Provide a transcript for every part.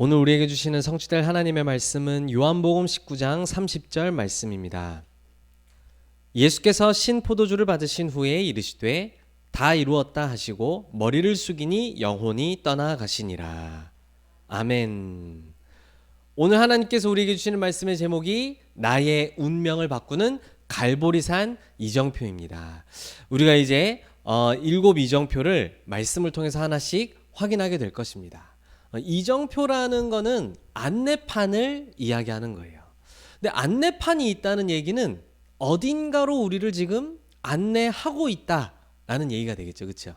오늘 우리에게 주시는 성취될 하나님의 말씀은 요한복음 19장 30절 말씀입니다. 예수께서 신포도주를 받으신 후에 이르시되 다 이루었다 하시고 머리를 숙이니 영혼이 떠나가시니라. 아멘. 오늘 하나님께서 우리에게 주시는 말씀의 제목이 나의 운명을 바꾸는 갈보리산 이정표입니다. 우리가 이제 7 이정표를 말씀을 통해서 하나씩 확인하게 될 것입니다. 이정표라는 거는 안내판을 이야기하는 거예요. 근데 안내판이 있다는 얘기는 어딘가로 우리를 지금 안내하고 있다라는 얘기가 되겠죠. 그렇죠?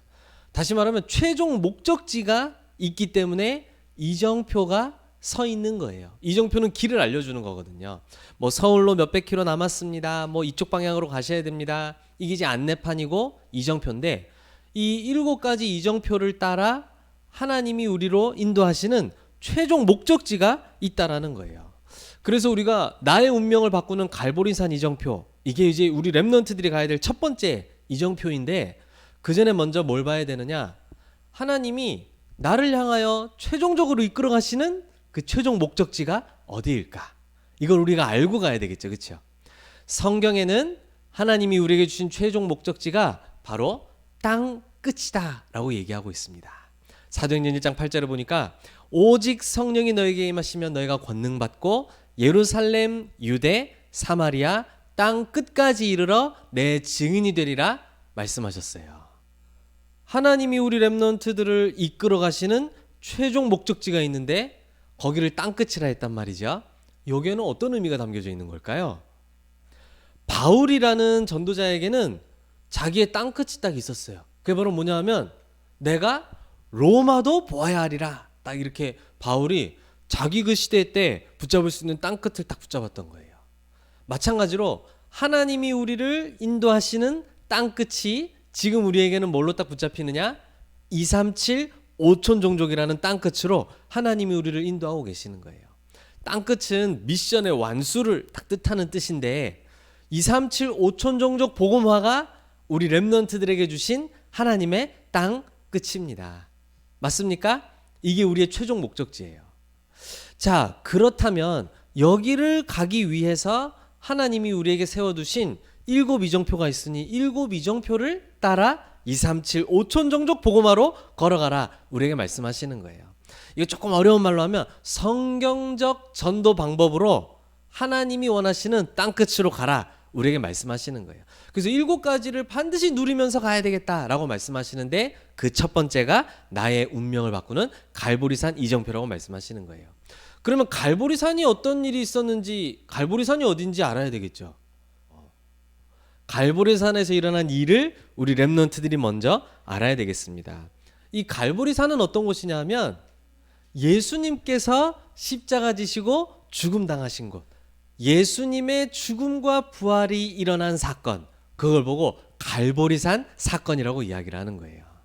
다시 말하면 최종 목적지가 있기 때문에 이정표가 서 있는 거예요. 이정표는 길을 알려주는 거거든요. 뭐 서울로 몇백 킬로 남았습니다. 뭐 이쪽 방향으로 가셔야 됩니다. 이게 이제 안내판이고 이정표인데 이 7가지 이정표를 따라 하나님이 우리로 인도하시는 최종 목적지가 있다라는 거예요. 그래서 우리가 나의 운명을 바꾸는 갈보리산 이정표, 이게 이제 우리 렘넌트들이 가야 될 첫 번째 이정표인데 그 전에 먼저 뭘 봐야 되느냐? 하나님이 나를 향하여 최종적으로 이끌어 가시는 그 최종 목적지가 어디일까? 이걸 우리가 알고 가야 되겠죠. 그렇죠? 성경에는 하나님이 우리에게 주신 최종 목적지가 바로 땅 끝이다라고 얘기하고 있습니다. 사도행전 1장 8절을 보니까 오직 성령이 너에게 임하시면 너희가 권능 받고 예루살렘, 유대, 사마리아 땅 끝까지 이르러 내 증인이 되리라 말씀하셨어요. 하나님이 우리 렘넌트들을 이끌어 가시는 최종 목적지가 있는데 거기를 땅 끝이라 했단 말이죠. 여기에는 어떤 의미가 담겨져 있는 걸까요? 바울이라는 전도자에게는 자기의 땅 끝이 딱 있었어요. 그게 바로 뭐냐 하면 내가 로마도 보아야 하리라. 딱 이렇게 바울이 자기 그 시대 때 붙잡을 수 있는 땅 끝을 딱 붙잡았던 거예요. 마찬가지로 하나님이 우리를 인도하시는 땅 끝이 지금 우리에게는 뭘로 딱 붙잡히느냐? 237 5천 종족이라는 땅 끝으로 하나님이 우리를 인도하고 계시는 거예요. 땅 끝은 미션의 완수를 딱 뜻하는 뜻인데 237 5천 종족 복음화가 우리 렘넌트들에게 주신 하나님의 땅 끝입니다. 맞습니까? 이게 우리의 최종 목적지예요. 자, 그렇다면 여기를 가기 위해서 하나님이 우리에게 세워두신 7 이정표가 있으니 7 이정표를 따라 237 5천 종족 복음화로 걸어가라 우리에게 말씀하시는 거예요. 이거 조금 어려운 말로 하면 성경적 전도 방법으로 하나님이 원하시는 땅 끝으로 가라 우리에게 말씀하시는 거예요. 그래서 7가지를 반드시 누리면서 가야 되겠다라고 말씀하시는데 그 첫 번째가 나의 운명을 바꾸는 갈보리산 이정표라고 말씀하시는 거예요. 그러면 갈보리산이 어떤 일이 있었는지, 갈보리산이 어딘지 알아야 되겠죠. 갈보리산에서 일어난 일을 우리 렘넌트들이 먼저 알아야 되겠습니다. 이 갈보리산은 어떤 곳이냐 하면 예수님께서 십자가 지시고 죽음 당하신 곳, 예수님의 죽음과 부활이 일어난 사건, 그걸 보고 갈보리산 사건이라고 이야기를 하는 거예요.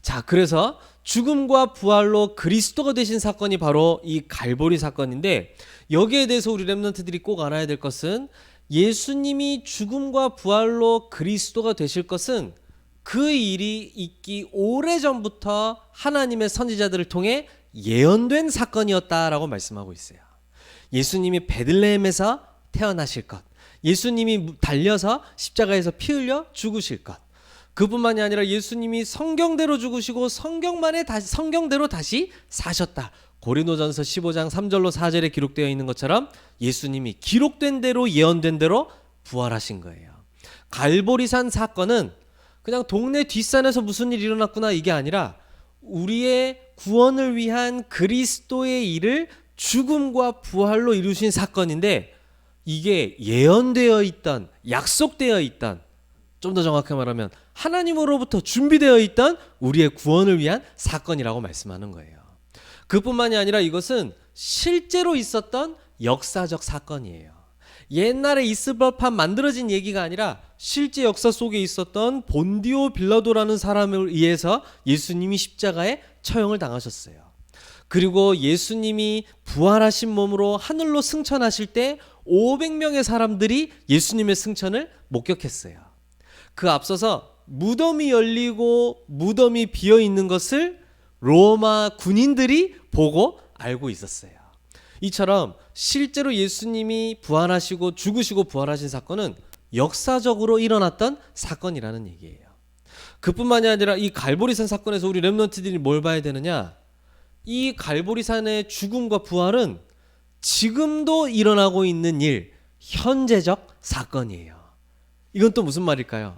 자, 그래서 죽음과 부활로 그리스도가 되신 사건이 바로 이 갈보리 사건인데 여기에 대해서 우리 렘넌트들이 꼭 알아야 될 것은 예수님이 죽음과 부활로 그리스도가 되실 것은 그 일이 있기 오래전부터 하나님의 선지자들을 통해 예언된 사건이었다라고 말씀하고 있어요. 예수님이 베들레헴에서 태어나실 것, 예수님이 달려서 십자가에서 피 흘려 죽으실 것, 그뿐만이 아니라 예수님이 성경대로 죽으시고 성경대로 다시 사셨다. 고린도전서 15장 3절로 4절에 기록되어 있는 것처럼 예수님이 기록된 대로 예언된 대로 부활하신 거예요. 갈보리산 사건은 그냥 동네 뒷산에서 무슨 일이 일어났구나 이게 아니라 우리의 구원을 위한 그리스도의 일을 죽음과 부활로 이루신 사건인데 이게 예언되어 있던, 약속되어 있던, 좀 더 정확하게 말하면 하나님으로부터 준비되어 있던 우리의 구원을 위한 사건이라고 말씀하는 거예요. 그뿐만이 아니라 이것은 실제로 있었던 역사적 사건이에요. 옛날에 있을 법한 만들어진 얘기가 아니라 실제 역사 속에 있었던 본디오 빌라도라는 사람을 의해서 예수님이 십자가에 처형을 당하셨어요. 그리고 예수님이 부활하신 몸으로 하늘로 승천하실 때 500명의 사람들이 예수님의 승천을 목격했어요. 그 앞서서 무덤이 열리고 무덤이 비어 있는 것을 로마 군인들이 보고 알고 있었어요. 이처럼 실제로 예수님이 부활하시고 죽으시고 부활하신 사건은 역사적으로 일어났던 사건이라는 얘기예요. 그뿐만이 아니라 이 갈보리산 사건에서 우리 렘넌트들이 뭘 봐야 되느냐? 이 갈보리산의 죽음과 부활은 지금도 일어나고 있는 일, 현재적 사건이에요. 이건 또 무슨 말일까요?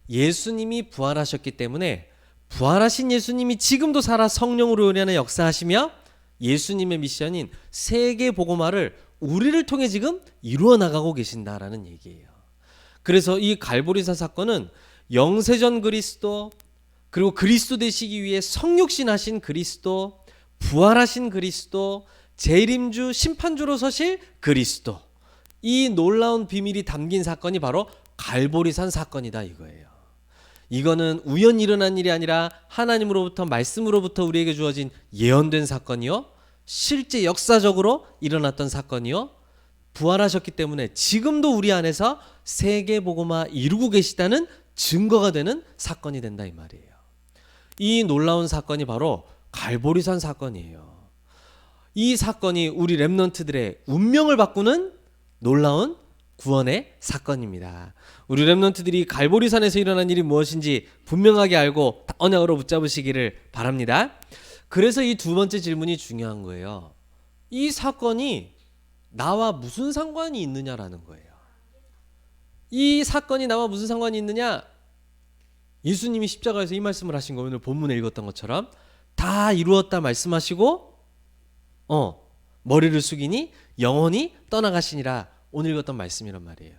예수님이 부활하셨기 때문에 부활하신 예수님이 지금도 살아 성령으로 요리하는 역사하시며 예수님의 미션인 세계 복음화를 우리를 통해 지금 이루어 나가고 계신다라는 얘기예요. 그래서 이 갈보리산 사건은 영세전 그리스도, 그리고 그리스도 되시기 위해 성육신하신 그리스도, 부활하신 그리스도, 재림주 심판주로 서실 그리스도, 이 놀라운 비밀이 담긴 사건이 바로 갈보리산 사건이다 이거예요. 이거는 우연히 일어난 일이 아니라 하나님으로부터 말씀으로부터 우리에게 주어진 예언된 사건이요, 실제 역사적으로 일어났던 사건이요, 부활하셨기 때문에 지금도 우리 안에서 세계복음화 이루고 계시다는 증거가 되는 사건이 된다 이 말이에요. 이 놀라운 사건이 바로 갈보리산 사건이에요. 이 사건이 우리 렘넌트들의 운명을 바꾸는 놀라운 구원의 사건입니다. 우리 렘넌트들이 갈보리산에서 일어난 일이 무엇인지 분명하게 알고 언약으로 붙잡으시기를 바랍니다. 그래서 이 두 번째 질문이 중요한 거예요. 이 사건이 나와 무슨 상관이 있느냐라는 거예요. 이 사건이 나와 무슨 상관이 있느냐? 예수님이 십자가에서 이 말씀을 하신 거, 오늘 본문에 읽었던 것처럼 다 이루었다 말씀하시고 머리를 숙이니 영원히 떠나가시니라, 오늘 읽었던 말씀이란 말이에요.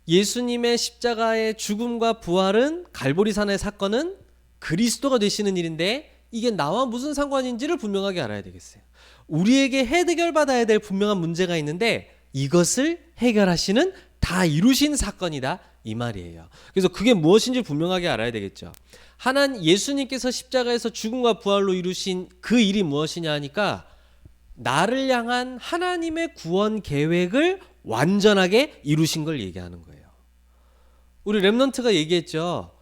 예수님의 십자가의 죽음과 부활은, 갈보리산의 사건은 그리스도가 되시는 일인데 이게 나와 무슨 상관인지를 분명하게 알아야 되겠어요. 우리에게 해결받아야 될 분명한 문제가 있는데 이것을 해결하시는, 다 이루신 사건이다 이 말이에요. 그래서 그게 무엇인지 분명하게 알아야 되겠죠. 예수님께서 십자가에서 죽음과 부활로 이루신 그 일이 무엇이냐 하니까 나를 향한 하나님의 구원 계획을 완전하게 이루신 걸 얘기하는 거예요. 우리 렘넌트가 얘기했죠.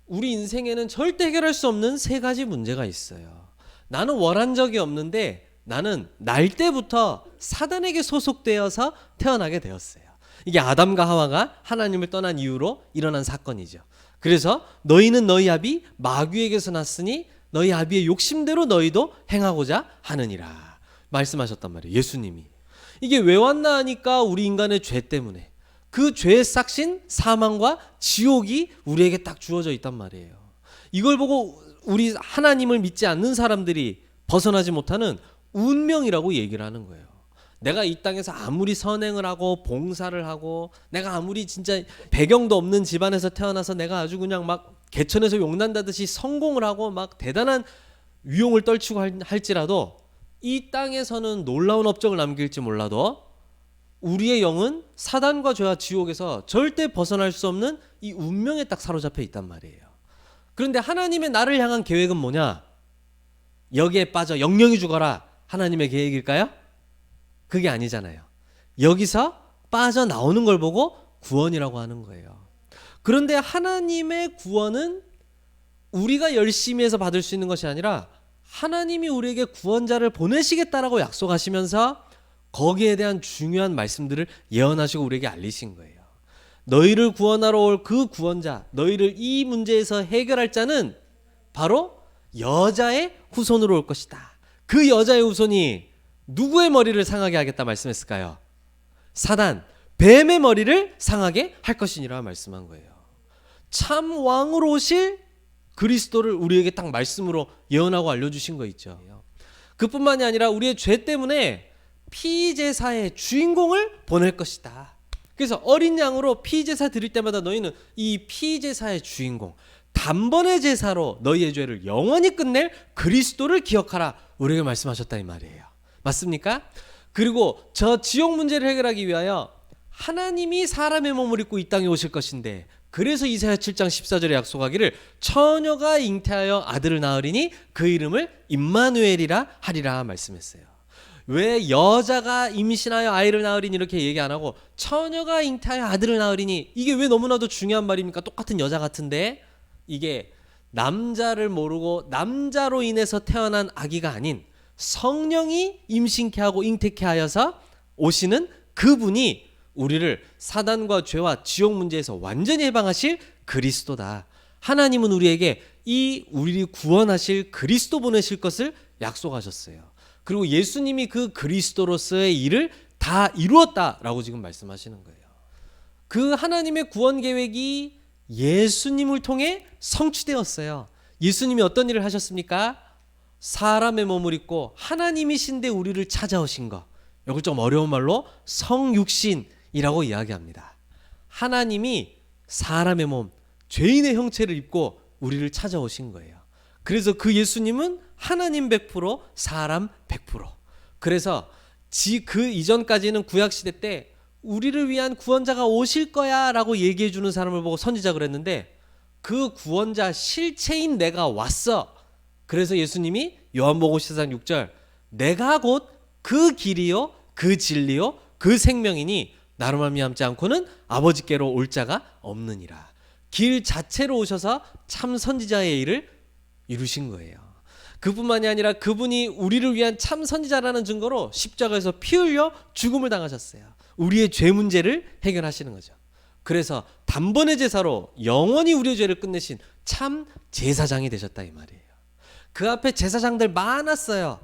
우리 인생에는 절대 해결할 수 없는 세 가지 문제가 있어요. 나는 원한 적이 없는데 나는 날 때부터 사단에게 소속되어서 태어나게 되었어요. 이게 아담과 하와가 하나님을 떠난 이후로 일어난 사건이죠. 그래서 너희는 너희 아비 마귀에게서 났으니 너희 아비의 욕심대로 너희도 행하고자 하느니라 말씀하셨단 말이에요. 예수님이. 이게 왜 왔나 하니까 우리 인간의 죄 때문에, 그 죄의 싹신 사망과 지옥이 우리에게 딱 주어져 있단 말이에요. 이걸 보고 우리 하나님을 믿지 않는 사람들이 벗어나지 못하는 운명이라고 얘기를 하는 거예요. 내가 이 땅에서 아무리 선행을 하고 봉사를 하고, 내가 아무리 진짜 배경도 없는 집안에서 태어나서 내가 아주 그냥 막 개천에서 용난다듯이 성공을 하고 막 대단한 위용을 떨치고 할지라도 이 땅에서는 놀라운 업적을 남길지 몰라도 우리의 영은 사단과 죄와 지옥에서 절대 벗어날 수 없는 이 운명에 딱 사로잡혀 있단 말이에요. 그런데 하나님의 나를 향한 계획은 뭐냐? 여기에 빠져 영영이 죽어라, 하나님의 계획일까요? 그게 아니잖아요. 여기서 빠져나오는 걸 보고 구원이라고 하는 거예요. 그런데 하나님의 구원은 우리가 열심히 해서 받을 수 있는 것이 아니라 하나님이 우리에게 구원자를 보내시겠다라고 약속하시면서 거기에 대한 중요한 말씀들을 예언하시고 우리에게 알리신 거예요. 너희를 구원하러 올 그 구원자, 너희를 이 문제에서 해결할 자는 바로 여자의 후손으로 올 것이다. 그 여자의 후손이 누구의 머리를 상하게 하겠다 말씀했을까요? 사단, 뱀의 머리를 상하게 할 것이니라 말씀한 거예요. 참 왕으로 오실 그리스도를 우리에게 딱 말씀으로 예언하고 알려주신 거 있죠. 그뿐만이 아니라 우리의 죄 때문에 피제사의 주인공을 보낼 것이다. 그래서 어린 양으로 피제사 드릴 때마다 너희는 이 피제사의 주인공, 단번의 제사로 너희의 죄를 영원히 끝낼 그리스도를 기억하라, 우리에게 말씀하셨다 이 말이에요. 맞습니까? 그리고 저 지옥 문제를 해결하기 위하여 하나님이 사람의 몸을 입고 이 땅에 오실 것인데, 그래서 이사야 7장 14절에 약속하기를 처녀가 잉태하여 아들을 낳으리니 그 이름을 임마누엘이라 하리라 말씀했어요. 왜 여자가 임신하여 아이를 낳으리니 이렇게 얘기 안 하고 처녀가 잉태하여 아들을 낳으리니, 이게 왜 너무나도 중요한 말입니까? 똑같은 여자 같은데 이게 남자를 모르고 남자로 인해서 태어난 아기가 아닌 성령이 임신케 하고 잉태케 하여서 오시는 그분이 우리를 사단과 죄와 지옥 문제에서 완전히 해방하실 그리스도다. 하나님은 우리에게 이 우리를 구원하실 그리스도 보내실 것을 약속하셨어요. 그리고 예수님이 그 그리스도로서의 일을 다 이루었다라고 지금 말씀하시는 거예요. 그 하나님의 구원 계획이 예수님을 통해 성취되었어요. 예수님이 어떤 일을 하셨습니까? 사람의 몸을 입고 하나님이신데 우리를 찾아오신 것. 이걸 좀 어려운 말로 성육신이라고 이야기합니다. 하나님이 사람의 몸, 죄인의 형체를 입고 우리를 찾아오신 거예요. 그래서 그 예수님은 하나님 100%, 사람 100%. 그래서 그 이전까지는 구약시대 때 우리를 위한 구원자가 오실 거야 라고 얘기해 주는 사람을 보고 선지자 그랬는데 그 구원자 실체인 내가 왔어. 그래서 예수님이 요한복음 14장 6절 내가 곧 그 길이요 그 진리요 그 생명이니 나로 말미암지 않고는 아버지께로 올 자가 없느니라. 길 자체로 오셔서 참 선지자의 일을 이루신 거예요. 그뿐만이 아니라 그분이 우리를 위한 참 선지자라는 증거로 십자가에서 피 흘려 죽음을 당하셨어요. 우리의 죄 문제를 해결하시는 거죠. 그래서 단번의 제사로 영원히 우리의 죄를 끝내신 참 제사장이 되셨다 이 말이에요. 그 앞에 제사장들 많았어요.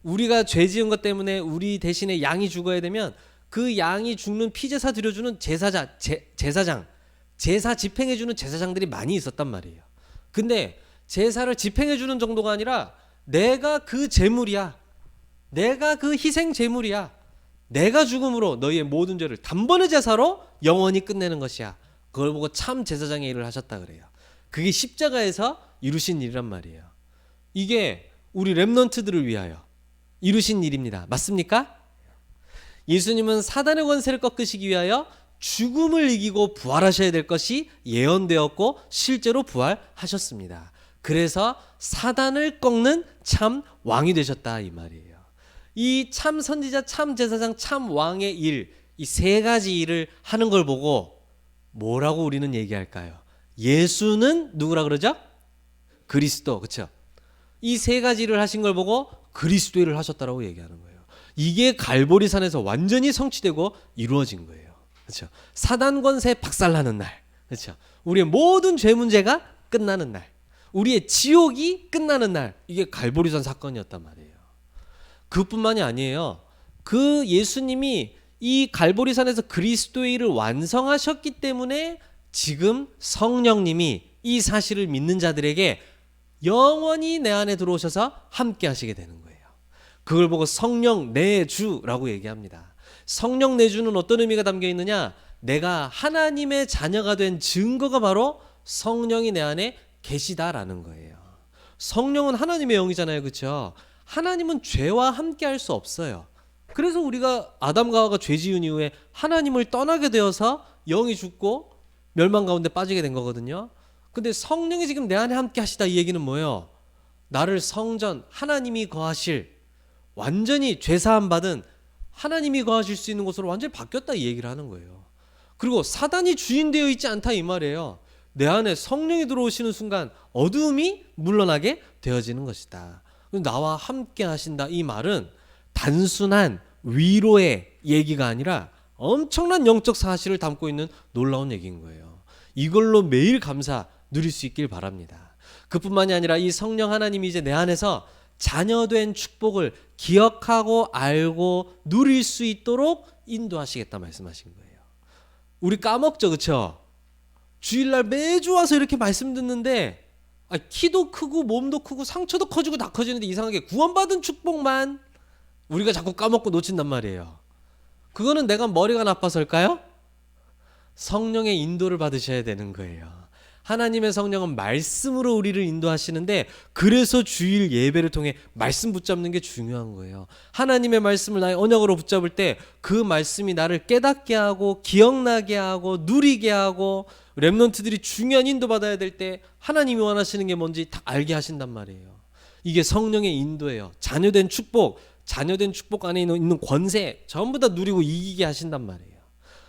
우리가 죄 지은 것 때문에 우리 대신에 양이 죽어야 되면 그 양이 죽는 피제사 드려주는 제사장, 제사 집행해주는 제사장들이 많이 있었단 말이에요. 근데 제사를 집행해주는 정도가 아니라 내가 그 제물이야. 내가 그 희생 제물이야. 내가 죽음으로 너희의 모든 죄를 단번의 제사로 영원히 끝내는 것이야. 그걸 보고 참 제사장의 일을 하셨다 그래요. 그게 십자가에서 이루신 일이란 말이에요. 이게 우리 렘넌트들을 위하여 이루신 일입니다. 맞습니까? 예수님은 사단의 권세를 꺾으시기 위하여 죽음을 이기고 부활하셔야 될 것이 예언되었고 실제로 부활하셨습니다. 그래서 사단을 꺾는 참 왕이 되셨다 이 말이에요. 이 참 선지자, 참 제사장, 참 왕의 일, 이 세 가지 일을 하는 걸 보고 뭐라고 우리는 얘기할까요? 예수는 누구라 그러죠? 그리스도, 그렇죠? 이 세 가지 일을 하신 걸 보고 그리스도 일을 하셨다라고 얘기하는 거예요. 이게 갈보리산에서 완전히 성취되고 이루어진 거예요. 그렇죠? 사단 권세 박살나는 날, 그렇죠? 우리의 모든 죄 문제가 끝나는 날, 우리의 지옥이 끝나는 날, 이게 갈보리산 사건이었단 말이에요. 그뿐만이 아니에요. 그 예수님이 이 갈보리산에서 그리스도의 일을 완성하셨기 때문에 지금 성령님이 이 사실을 믿는 자들에게 영원히 내 안에 들어오셔서 함께 하시게 되는 거예요. 그걸 보고 성령 내주라고 얘기합니다. 성령 내주는 어떤 의미가 담겨 있느냐? 내가 하나님의 자녀가 된 증거가 바로 성령이 내 안에 계시다라는 거예요. 성령은 하나님의 영이잖아요. 그렇죠? 하나님은 죄와 함께 할 수 없어요. 그래서 우리가 아담과 하와가 죄 지은 이후에 하나님을 떠나게 되어서 영이 죽고 멸망 가운데 빠지게 된 거거든요. 근데 성령이 지금 내 안에 함께 하시다 이 얘기는 뭐예요? 나를 성전, 하나님이 거하실, 완전히 죄사함 받은 하나님이 거하실 수 있는 곳으로 완전히 바뀌었다 이 얘기를 하는 거예요. 그리고 사단이 주인 되어 있지 않다 이 말이에요. 내 안에 성령이 들어오시는 순간 어두움이 물러나게 되어지는 것이다. 나와 함께 하신다 이 말은 단순한 위로의 얘기가 아니라 엄청난 영적 사실을 담고 있는 놀라운 얘기인 거예요. 이걸로 매일 감사 누릴 수 있길 바랍니다. 그뿐만이 아니라 이 성령 하나님이 이제 내 안에서 자녀된 축복을 기억하고 알고 누릴 수 있도록 인도하시겠다 말씀하신 거예요. 우리 까먹죠, 그렇죠? 주일날 매주 와서 이렇게 말씀 듣는데 키도 크고 몸도 크고 상처도 커지고 다 커지는데 이상하게 구원받은 축복만 우리가 자꾸 까먹고 놓친단 말이에요. 그거는 내가 머리가 나빠서일까요? 성령의 인도를 받으셔야 되는 거예요. 하나님의 성령은 말씀으로 우리를 인도하시는데 그래서 주일 예배를 통해 말씀 붙잡는 게 중요한 거예요. 하나님의 말씀을 나의 언약으로 붙잡을 때 그 말씀이 나를 깨닫게 하고 기억나게 하고 누리게 하고 렘넌트들이 중요한 인도 받아야 될 때 하나님이 원하시는 게 뭔지 다 알게 하신단 말이에요. 이게 성령의 인도예요. 자녀된 축복 안에 있는 권세 전부 다 누리고 이기게 하신단 말이에요.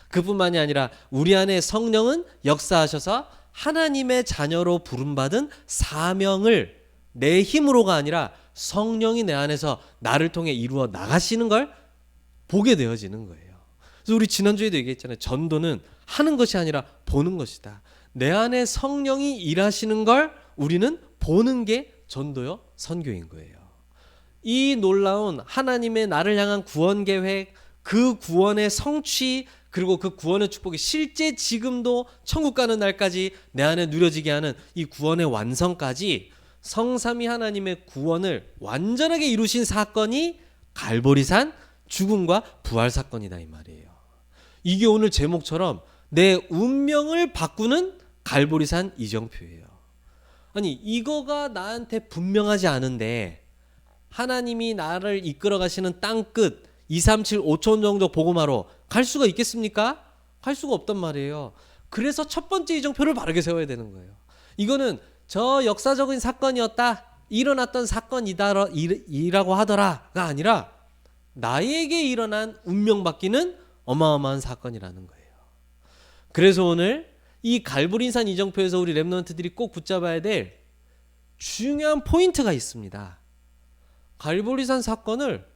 그뿐만이 아니라 우리 안에 성령은 역사하셔서 하나님의 자녀로 부름받은 사명을 내 힘으로가 아니라 성령이 내 안에서 나를 통해 이루어 나가시는 걸 보게 되어지는 거예요. 그래서 우리 지난주에도 얘기했잖아요. 전도는 하는 것이 아니라 보는 것이다. 내 안에 성령이 일하시는 걸 우리는 보는 게 전도요, 선교인 거예요. 이 놀라운 하나님의 나를 향한 구원 계획, 그 구원의 성취, 그리고 그 구원의 축복이 실제 지금도 천국 가는 날까지 내 안에 누려지게 하는 이 구원의 완성까지 성삼위 하나님의 구원을 완전하게 이루신 사건이 갈보리산 죽음과 부활 사건이다 이 말이에요. 이게 오늘 제목처럼 내 운명을 바꾸는 갈보리산 이정표예요. 아니 이거가 나한테 분명하지 않은데 하나님이 나를 이끌어 가시는 땅끝 237 5천 정도 복음화로 갈 수가 있겠습니까? 갈 수가 없단 말이에요. 그래서 첫 번째 이정표를 바르게 세워야 되는 거예요. 이거는 저 역사적인 사건이었다, 일어났던 사건이라고 하더라가 아니라 나에게 일어난 운명 바뀌는 어마어마한 사건이라는 거예요. 그래서 오늘 이 갈보리산 이정표에서 우리 렘넌트들이 꼭 붙잡아야 될 중요한 포인트가 있습니다. 갈보리산 사건을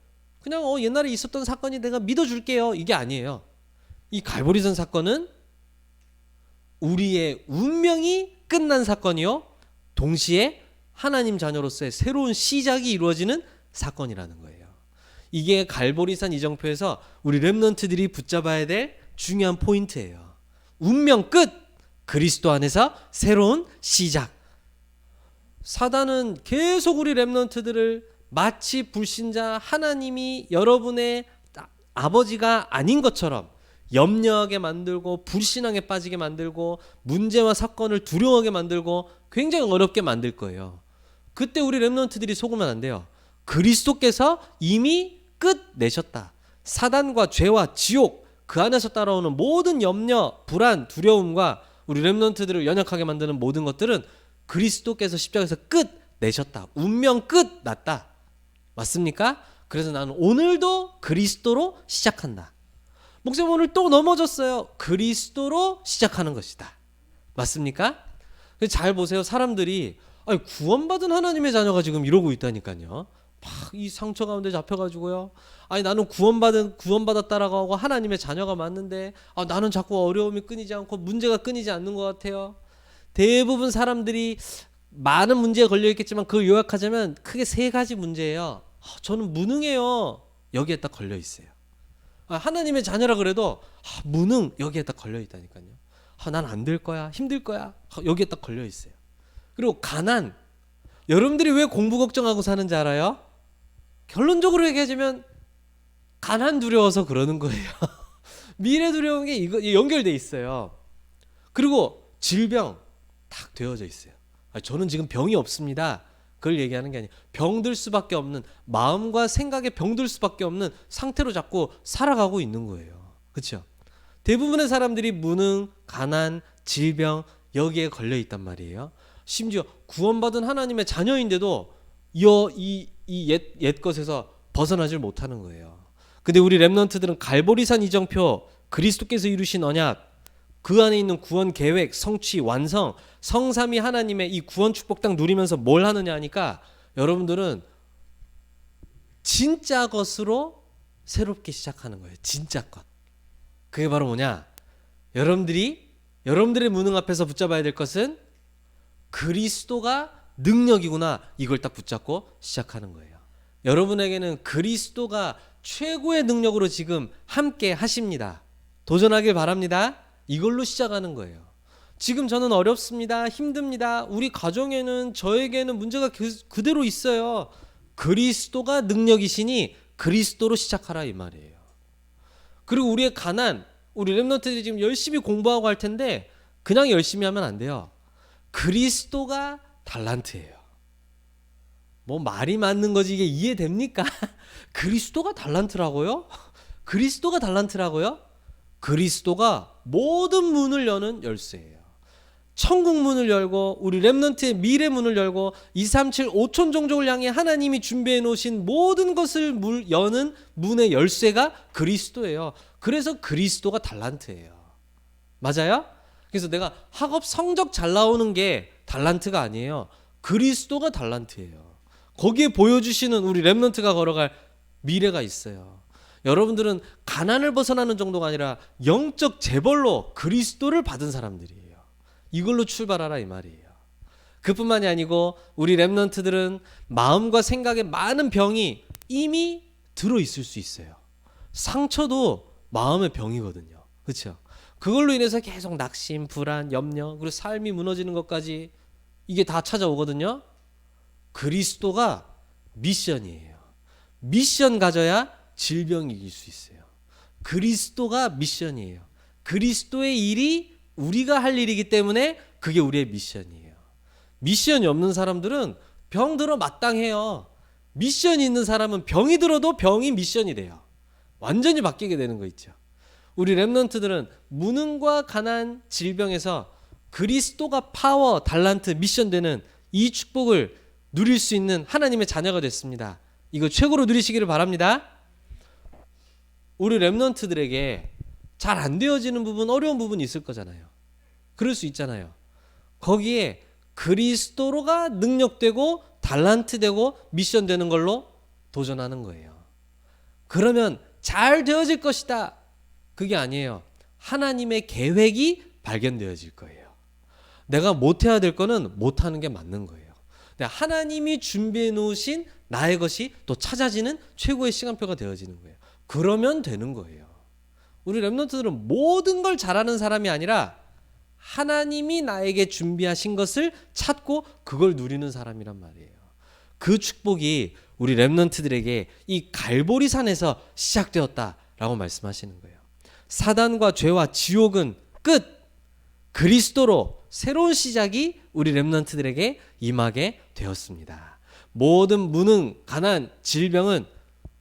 그냥 옛날에 있었던 사건이 내가 믿어줄게요 이게 아니에요. 이 갈보리산 사건은 우리의 운명이 끝난 사건이요, 동시에 하나님 자녀로서의 새로운 시작이 이루어지는 사건이라는 거예요. 이게 갈보리산 이정표에서 우리 렘넌트들이 붙잡아야 될 중요한 포인트예요. 운명 끝, 그리스도 안에서 새로운 시작. 사단은 계속 우리 렘넌트들을 마치 불신자, 하나님이 여러분의 아버지가 아닌 것처럼 염려하게 만들고 불신앙에 빠지게 만들고 문제와 사건을 두려워하게 만들고 굉장히 어렵게 만들 거예요. 그때 우리 렘넌트들이 속으면 안 돼요. 그리스도께서 이미 끝내셨다. 사단과 죄와 지옥, 그 안에서 따라오는 모든 염려, 불안, 두려움과 우리 렘넌트들을 연약하게 만드는 모든 것들은 그리스도께서 십자가에서 끝내셨다. 운명 끝났다. 맞습니까? 그래서 나는 오늘도 그리스도로 시작한다. 목사님 오늘 또 넘어졌어요. 그리스도로 시작하는 것이다. 맞습니까? 잘 보세요. 사람들이 구원받은 하나님의 자녀가 지금 이러고 있다니까요. 막 이 상처 가운데 잡혀가지고요. 나는 구원받았다라고 하고 하나님의 자녀가 맞는데 나는 자꾸 어려움이 끊이지 않고 문제가 끊이지 않는 것 같아요. 대부분 사람들이 많은 문제에 걸려 있겠지만 그걸 요약하자면 크게 세 가지 문제예요. 저는 무능해요. 여기에 딱 걸려 있어요. 하나님의 자녀라 그래도 무능 여기에 딱 걸려 있다니까요. 난 안 될 거야, 힘들 거야, 여기에 딱 걸려 있어요. 그리고 가난. 여러분들이 왜 공부 걱정하고 사는지 알아요? 결론적으로 얘기하자면 가난 두려워서 그러는 거예요. 미래 두려운 게 이거 연결돼 있어요. 그리고 질병 딱 되어져 있어요. 저는 지금 병이 없습니다. 그걸 얘기하는 게 아니에요. 병들 수밖에 없는, 마음과 생각에 병들 수밖에 없는 상태로 자꾸 살아가고 있는 거예요. 그렇죠? 대부분의 사람들이 무능, 가난, 질병 여기에 걸려 있단 말이에요. 심지어 구원받은 하나님의 자녀인데도 옛 것에서 벗어나질 못하는 거예요. 근데 우리 렘넌트들은 갈보리산 이정표, 그리스도께서 이루신 언약, 그 안에 있는 구원 계획, 성취, 완성, 성삼위 하나님의 이 구원 축복 딱 누리면서 뭘 하느냐 하니까 여러분들은 진짜 것으로 새롭게 시작하는 거예요. 진짜 것. 그게 바로 뭐냐? 여러분들의 무능 앞에서 붙잡아야 될 것은 그리스도가 능력이구나. 이걸 딱 붙잡고 시작하는 거예요. 여러분에게는 그리스도가 최고의 능력으로 지금 함께 하십니다. 도전하길 바랍니다. 이걸로 시작하는 거예요. 지금 저는 어렵습니다. 힘듭니다. 우리 가정에는 저에게는 문제가 그대로 있어요. 그리스도가 능력이시니 그리스도로 시작하라 이 말이에요. 그리고 우리의 가난, 우리 렘넌트들이 지금 열심히 공부하고 할 텐데 그냥 열심히 하면 안 돼요. 그리스도가 달란트예요. 뭐 말이 맞는 거지 이게 이해됩니까? 그리스도가 달란트라고요? 그리스도가 달란트라고요? 그리스도가 모든 문을 여는 열쇠예요. 천국 문을 열고 우리 렘넌트의 미래 문을 열고 237 5천 종족을 향해 하나님이 준비해 놓으신 모든 것을 여는 문의 열쇠가 그리스도예요. 그래서 그리스도가 달란트예요. 맞아요? 그래서 내가 학업 성적 잘 나오는 게 달란트가 아니에요. 그리스도가 달란트예요. 거기에 보여주시는 우리 렘넌트가 걸어갈 미래가 있어요. 여러분들은 가난을 벗어나는 정도가 아니라 영적 재벌로 그리스도를 받은 사람들이에요. 이걸로 출발하라 이 말이에요. 그뿐만이 아니고 우리 렘넌트들은 마음과 생각에 많은 병이 이미 들어있을 수 있어요. 상처도 마음의 병이거든요. 그렇죠? 그걸로 인해서 계속 낙심, 불안, 염려, 그리고 삶이 무너지는 것까지 이게 다 찾아오거든요. 그리스도가 미션이에요. 미션 가져야 질병이 이길 수 있어요. 그리스도가 미션이에요. 그리스도의 일이 우리가 할 일이기 때문에 그게 우리의 미션이에요. 미션이 없는 사람들은 병 들어 마땅해요. 미션이 있는 사람은 병이 들어도 병이 미션이 돼요. 완전히 바뀌게 되는 거 있죠. 우리 렘넌트들은 무능과 가난, 질병에서 그리스도가 파워, 달란트, 미션 되는 이 축복을 누릴 수 있는 하나님의 자녀가 됐습니다. 이거 최고로 누리시기를 바랍니다. 우리 렘넌트들에게 잘 안 되어지는 부분, 어려운 부분이 있을 거잖아요. 그럴 수 있잖아요. 거기에 그리스도로가 능력되고 달란트 되고 미션 되는 걸로 도전하는 거예요. 그러면 잘 되어질 것이다. 그게 아니에요. 하나님의 계획이 발견되어질 거예요. 내가 못해야 될 거는 못하는 게 맞는 거예요. 하나님이 준비해 놓으신 나의 것이 또 찾아지는 최고의 시간표가 되어지는 거예요. 그러면 되는 거예요. 우리 렘넌트들은 모든 걸 잘하는 사람이 아니라 하나님이 나에게 준비하신 것을 찾고 그걸 누리는 사람이란 말이에요. 그 축복이 우리 렘넌트들에게 이 갈보리산에서 시작되었다라고 말씀하시는 거예요. 사단과 죄와 지옥은 끝! 그리스도로 새로운 시작이 우리 렘넌트들에게 임하게 되었습니다. 모든 무능, 가난, 질병은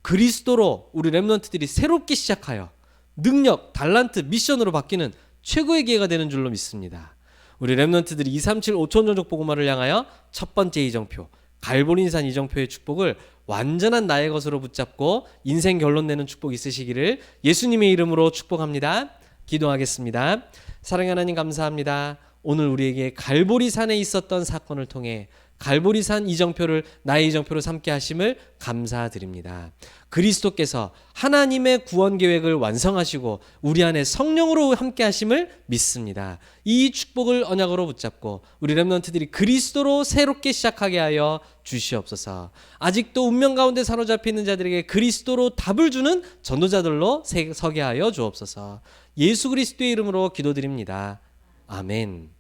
그리스도로 우리 렘넌트들이 새롭게 시작하여 능력, 달란트, 미션으로 바뀌는 최고의 기회가 되는 줄로 믿습니다. 우리 렘넌트들이 237 5천전적 복음화를 향하여 첫 번째 이정표, 갈보리산 이정표의 축복을 완전한 나의 것으로 붙잡고 인생 결론 내는 축복 있으시기를 예수님의 이름으로 축복합니다. 기도하겠습니다. 사랑하는 하나님 감사합니다. 오늘 우리에게 갈보리산에 있었던 사건을 통해 갈보리산 이정표를 나의 이정표로 삼게 하심을 감사드립니다. 그리스도께서 하나님의 구원 계획을 완성하시고 우리 안에 성령으로 함께 하심을 믿습니다. 이 축복을 언약으로 붙잡고 우리 렘넌트들이 그리스도로 새롭게 시작하게 하여 주시옵소서. 아직도 운명 가운데 사로잡혀 있는 자들에게 그리스도로 답을 주는 전도자들로 서게 하여 주옵소서. 예수 그리스도의 이름으로 기도드립니다. 아멘.